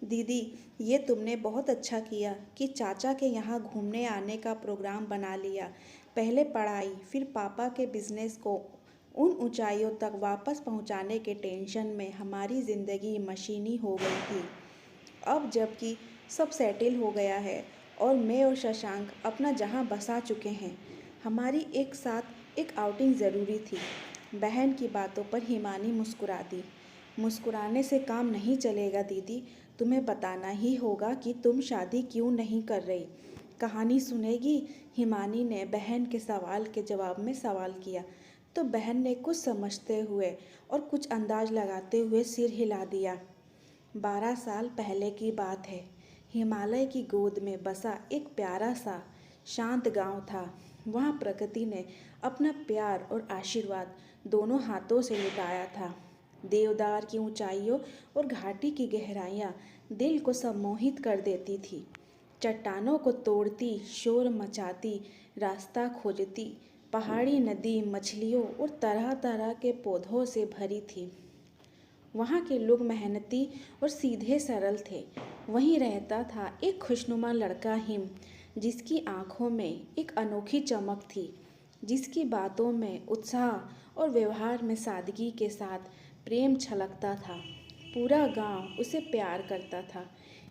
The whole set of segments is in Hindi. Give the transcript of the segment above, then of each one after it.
दीदी, ये तुमने बहुत अच्छा किया कि चाचा के यहाँ घूमने आने का प्रोग्राम बना लिया। पहले पढ़ाई, फिर पापा के बिजनेस को उन ऊंचाइयों तक वापस पहुंचाने के टेंशन में हमारी ज़िंदगी मशीनी हो गई थी। अब जबकि सब सेटिल हो गया है और मैं और शशांक अपना जहां बसा चुके हैं, हमारी एक साथ एक आउटिंग ज़रूरी थी। बहन की बातों पर हिमानी मुस्कुरा दी। मुस्कुराने से काम नहीं चलेगा दीदी, तुम्हें बताना ही होगा कि तुम शादी क्यों नहीं कर रही। कहानी सुनेगी? हिमानी ने बहन के सवाल के जवाब में सवाल किया, तो बहन ने कुछ समझते हुए और कुछ अंदाज लगाते हुए सिर हिला दिया। 12 साल पहले की बात है। हिमालय की गोद में बसा एक प्यारा सा शांत गांव था। वहाँ प्रकृति ने अपना प्यार और आशीर्वाद दोनों हाथों से लुटाया था। देवदार की ऊंचाइयों और घाटी की गहराइयाँ दिल को सम्मोहित कर देती थी। चट्टानों को तोड़ती, शोर मचाती, रास्ता खोजती पहाड़ी नदी मछलियों और तरह तरह के पौधों से भरी थी। वहाँ के लोग मेहनती और सीधे सरल थे। वहीं रहता था एक खुशनुमा लड़का हिम, जिसकी आंखों में एक अनोखी चमक थी, जिसकी बातों में उत्साह और व्यवहार में सादगी के साथ प्रेम छलकता था। पूरा गांव उसे प्यार करता था।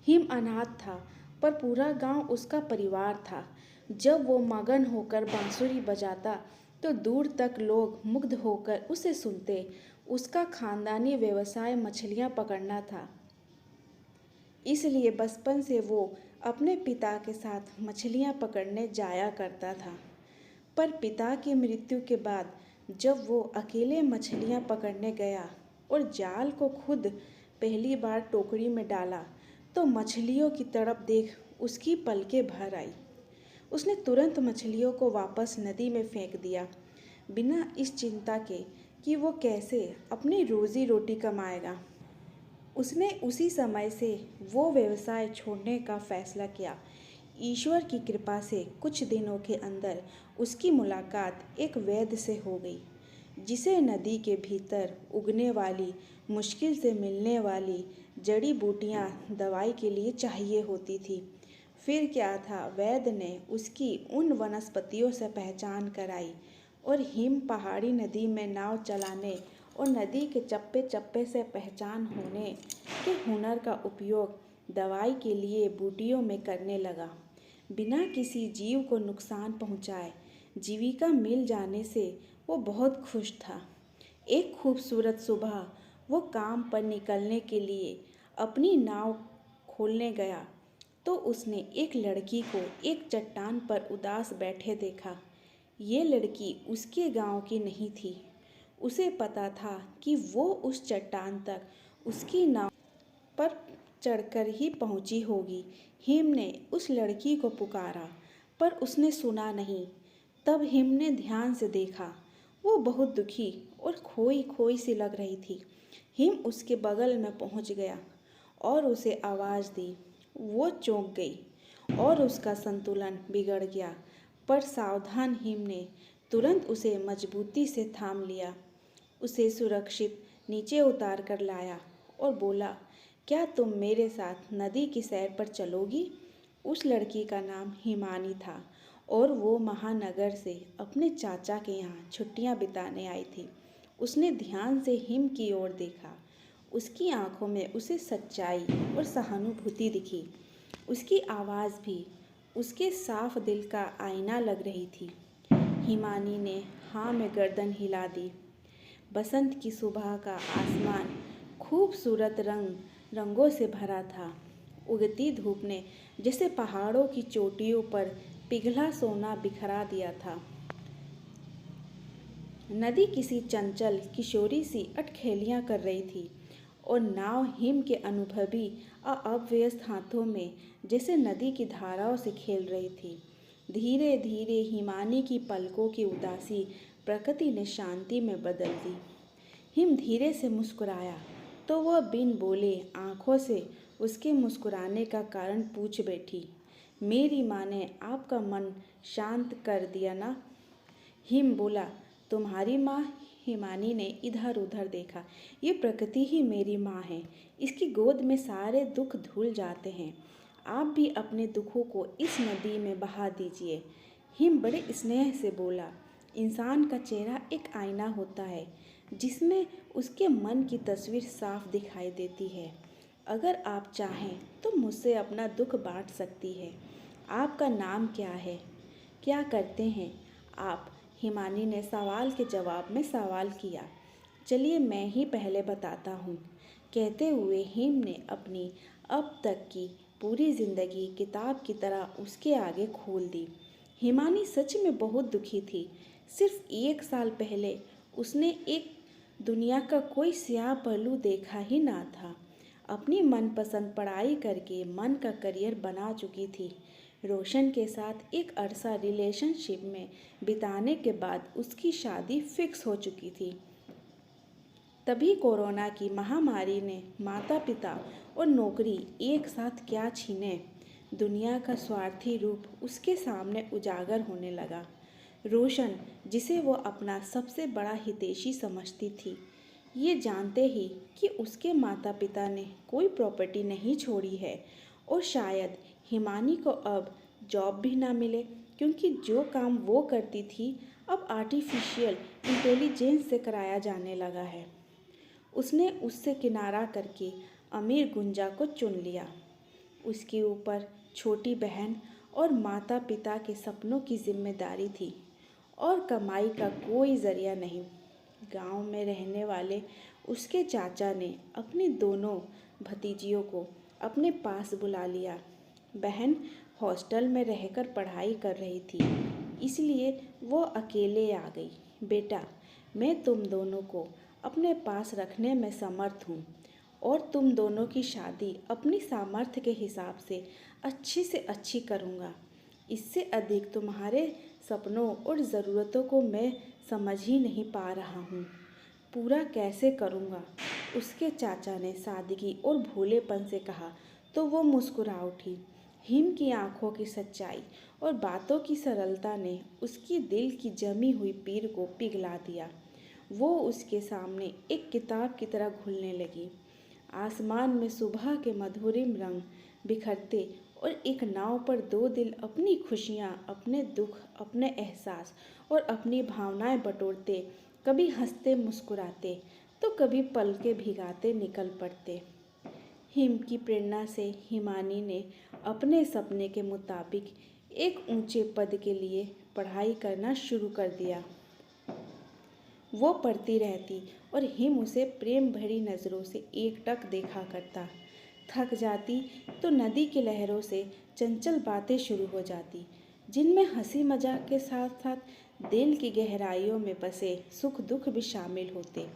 हिम अनाथ था, पर पूरा गांव उसका परिवार था। जब वो मगन होकर बांसुरी बजाता तो दूर तक लोग मुग्ध होकर उसे सुनते। उसका खानदानी व्यवसाय मछलियां पकड़ना था, इसलिए बचपन से वो अपने पिता के साथ मछलियां पकड़ने जाया करता था। पर पिता की मृत्यु के बाद जब वो अकेले मछलियां पकड़ने गया और जाल को खुद पहली बार टोकरी में डाला, तो मछलियों की तरफ देख उसकी पलकें भर आई। उसने तुरंत मछलियों को वापस नदी में फेंक दिया, बिना इस चिंता के कि वो कैसे अपनी रोजी रोटी कमाएगा। उसने उसी समय से वो व्यवसाय छोड़ने का फैसला किया। ईश्वर की कृपा से कुछ दिनों के अंदर उसकी मुलाकात एक वैद्य से हो गई, जिसे नदी के भीतर उगने वाली, मुश्किल से मिलने वाली जड़ी बूटियां दवाई के लिए चाहिए होती थी। फिर क्या था, वैद्य ने उसकी उन वनस्पतियों से पहचान कराई और हिम पहाड़ी नदी में नाव चलाने और नदी के चप्पे चप्पे से पहचान होने के हुनर का उपयोग दवाई के लिए बूटियों में करने लगा। बिना किसी जीव को नुकसान पहुंचाए जीविका मिल जाने से वो बहुत खुश था। एक खूबसूरत सुबह वो काम पर निकलने के लिए अपनी नाव खोलने गया, तो उसने एक लड़की को एक चट्टान पर उदास बैठे देखा। ये लड़की उसके गांव की नहीं थी। उसे पता था कि वो उस चट्टान तक उसकी नाव पर चढ़कर ही पहुंची होगी। हिम ने उस लड़की को पुकारा, पर उसने सुना नहीं। तब हिम ने ध्यान से देखा। वो बहुत दुखी और खोई खोई सी लग रही थी। हिम उसके बगल में पहुंच गया और उसे आवाज़ दी। वो चौंक गई और उसका संतुलन बिगड़ गया, पर सावधान हिम ने तुरंत उसे मजबूती से थाम लिया। उसे सुरक्षित नीचे उतार कर लाया और बोला, क्या तुम मेरे साथ नदी की सैर पर चलोगी? उस लड़की का नाम हिमानी था और वो महानगर से अपने चाचा के यहाँ छुट्टियाँ बिताने आई थी। उसने ध्यान से हिम की ओर देखा। उसकी आंखों में उसे सच्चाई और सहानुभूति दिखी। उसकी आवाज़ भी उसके साफ दिल का आईना लग रही थी। हिमानी ने हाँ में गर्दन हिला दी। बसंत की सुबह का आसमान खूबसूरत रंगों से भरा था। उगती धूप ने जैसे पहाड़ों की चोटियों पर पिघला सोना बिखरा दिया था। नदी किसी चंचल किशोरी सी अटखेलियाँ कर रही थी और नाव हिम के अनुभवी अव्यस्त हाथों में जैसे नदी की धाराओं से खेल रही थी। धीरे धीरे हिमानी की पलकों की उदासी प्रकृति ने शांति में बदल दी। हिम धीरे से मुस्कुराया तो वह बिन बोले आंखों से उसके मुस्कुराने का कारण पूछ बैठी, मेरी माँ ने आपका मन शांत कर दिया ना? हिम बोला, तुम्हारी माँ? हिमानी ने इधर उधर देखा। ये प्रकृति ही मेरी माँ है। इसकी गोद में सारे दुख धुल जाते हैं। आप भी अपने दुखों को इस नदी में बहा दीजिए। हिम बड़े स्नेह से बोला। इंसान का चेहरा एक आईना होता है जिसमें उसके मन की तस्वीर साफ दिखाई देती है। अगर आप चाहें तो मुझसे अपना दुख बांट सकती है। आपका नाम क्या है? क्या करते हैं आप? हिमानी ने सवाल के जवाब में सवाल किया। चलिए मैं ही पहले बताता हूँ, कहते हुए हिम ने अपनी अब तक की पूरी जिंदगी किताब की तरह उसके आगे खोल दी। हिमानी सच में बहुत दुखी थी। सिर्फ 1 साल पहले उसने एक दुनिया का कोई स्याह पहलू देखा ही ना था। अपनी मनपसंद पढ़ाई करके मन का करियर बना चुकी थी। रोशन के साथ एक अरसा रिलेशनशिप में बिताने के बाद उसकी शादी फिक्स हो चुकी थी। तभी कोरोना की महामारी ने माता पिता और नौकरी एक साथ क्या छीने। दुनिया का स्वार्थी रूप उसके सामने उजागर होने लगा। रोशन, जिसे वो अपना सबसे बड़ा हितैषी समझती थी, ये जानते ही कि उसके माता पिता ने कोई प्रॉपर्टी नहीं छोड़ी है और शायद हिमानी को अब जॉब भी ना मिले, क्योंकि जो काम वो करती थी अब आर्टिफिशियल इंटेलिजेंस से कराया जाने लगा है। उसने उससे किनारा करके अमीर गुंजा को चुन लिया। उसके ऊपर छोटी बहन और माता पिता के सपनों की जिम्मेदारी थी और कमाई का कोई जरिया नहीं। गांव में रहने वाले उसके चाचा ने अपनी दोनों भतीजियों को अपने पास बुला लिया। बहन हॉस्टल में रहकर पढ़ाई कर रही थी, इसलिए वो अकेले आ गई। बेटा, मैं तुम दोनों को अपने पास रखने में समर्थ हूँ और तुम दोनों की शादी अपनी सामर्थ्य के हिसाब से अच्छी करूँगा। इससे अधिक तुम्हारे सपनों और ज़रूरतों को मैं समझ ही नहीं पा रहा हूँ। पूरा कैसे करूँगा? उसके चाचा ने सादगी और भोलेपन से कहा तो वो मुस्कुरा उठी। हिम की आंखों की सच्चाई और बातों की सरलता ने उसकी दिल की जमी हुई पीर को पिघला दिया। वो उसके सामने एक किताब की तरह घुलने लगी। आसमान में सुबह के मधुरिम रंग बिखरते और एक नाव पर दो दिल अपनी खुशियाँ, अपने दुख, अपने एहसास और अपनी भावनाएं बटोरते, कभी हंसते मुस्कुराते तो कभी पलके भिगाते निकल पड़ते। हिम की प्रेरणा से हिमानी ने अपने सपने के मुताबिक एक ऊंचे पद के लिए पढ़ाई करना शुरू कर दिया। वो पढ़ती रहती और हिम उसे प्रेम भरी नज़रों से एकटक देखा करता। थक जाती तो नदी की लहरों से चंचल बातें शुरू हो जाती, जिनमें हंसी मजाक के साथ साथ दिल की गहराइयों में बसे सुख दुख भी शामिल होते।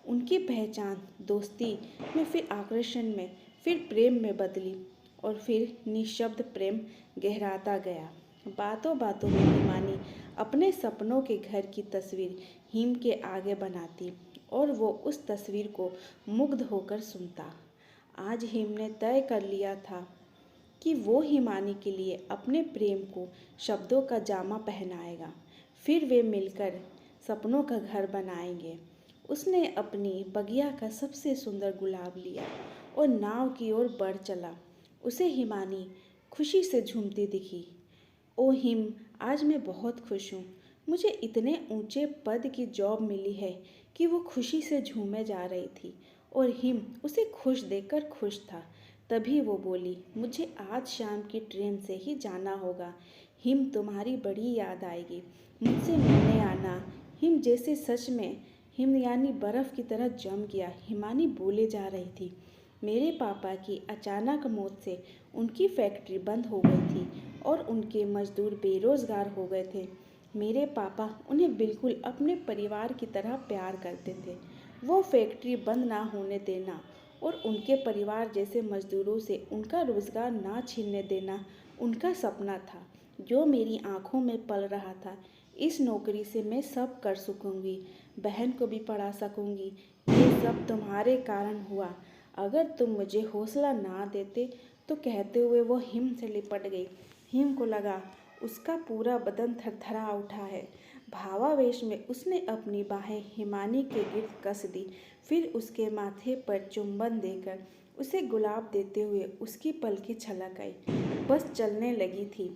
उनकी पहचान दोस्ती में, फिर आकर्षण में, फिर प्रेम में बदली और फिर निःशब्द प्रेम गहराता गया। बातों बातों में हिमानी अपने सपनों के घर की तस्वीर हिम के आगे बनाती और वो उस तस्वीर को मुग्ध होकर सुनता। आज हिम ने तय कर लिया था कि वो हिमानी के लिए अपने प्रेम को शब्दों का जामा पहनाएगा। फिर वे मिलकर सपनों का घर बनाएंगे। उसने अपनी बगिया का सबसे सुंदर गुलाब लिया और नाव की ओर बढ़ चला। उसे हिमानी खुशी से झूमती दिखी। ओ हिम, आज मैं बहुत खुश हूँ। मुझे इतने ऊंचे पद की जॉब मिली है कि वो खुशी से झूमे जा रही थी और हिम उसे खुश देखकर खुश था। तभी वो बोली, मुझे आज शाम की ट्रेन से ही जाना होगा। हिम, तुम्हारी बड़ी याद आएगी। मुझसे मिलने आना। हिम जैसे सच में हिम यानी बर्फ़ की तरह जम गया। हिमानी बोले जा रही थी। मेरे पापा की अचानक मौत से उनकी फैक्ट्री बंद हो गई थी और उनके मजदूर बेरोज़गार हो गए थे। मेरे पापा उन्हें बिल्कुल अपने परिवार की तरह प्यार करते थे। वो फैक्ट्री बंद ना होने देना और उनके परिवार जैसे मजदूरों से उनका रोज़गार ना छीनने देना उनका सपना था, जो मेरी आंखों में पल रहा था। इस नौकरी से मैं सब कर सकूंगी, बहन को भी पढ़ा सकूंगी। ये सब तुम्हारे कारण हुआ। अगर तुम मुझे हौसला ना देते तो, कहते हुए वो हिम से लिपट गई। हिम को लगा उसका पूरा बदन थरथरा उठा है। भावावेश में उसने अपनी बाहें हिमानी के गिर्द कस दी, फिर उसके माथे पर चुंबन देकर उसे गुलाब देते हुए उसकी पलकें छलक आई। बस चलने लगी थी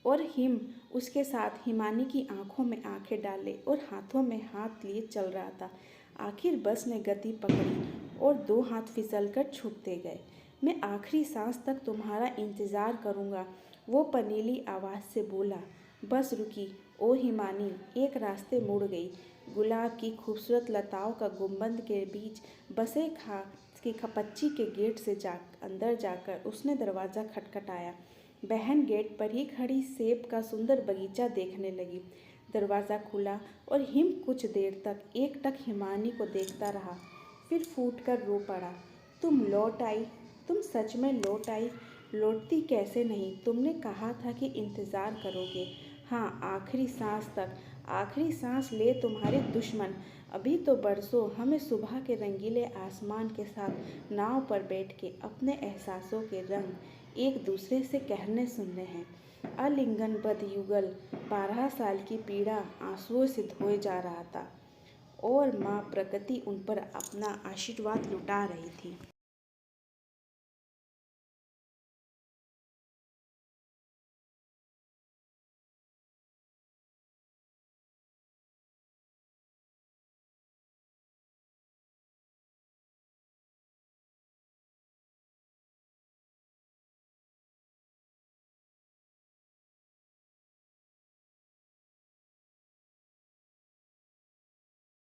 और हिम उसके साथ हिमानी की आंखों में आंखें डाले और हाथों में हाथ लिए चल रहा था। आखिर बस ने गति पकड़ी और दो हाथ फिसलकर छूटते गए। मैं आखिरी सांस तक तुम्हारा इंतज़ार करूँगा, वो पनीली आवाज़ से बोला। बस रुकी और हिमानी एक रास्ते मुड़ गई। गुलाब की खूबसूरत लताओं का गुंबद के बीच बसे घास की खपच्ची के गेट से अंदर जाकर उसने दरवाज़ा खटखटाया। बहन गेट पर ही खड़ी सेब का सुंदर बगीचा देखने लगी। दरवाज़ा खुला और हिम कुछ देर तक एकटक हिमानी को देखता रहा, फिर फूटकर रो पड़ा। तुम लौट आई, तुम सच में लौट आई। लौटती कैसे नहीं, तुमने कहा था कि इंतज़ार करोगे। हाँ, आखिरी सांस तक। आखिरी सांस ले तुम्हारे दुश्मन। अभी तो बरसों हमें सुबह के रंगीले आसमान के साथ नाव पर बैठ के अपने एहसासों के रंग एक दूसरे से कहने सुनने हैं। आलिंगनबद्ध युगल 12 साल की पीड़ा आंसुओं से धोए जा रहा था और माँ प्रकृति उन पर अपना आशीर्वाद लुटा रही थी।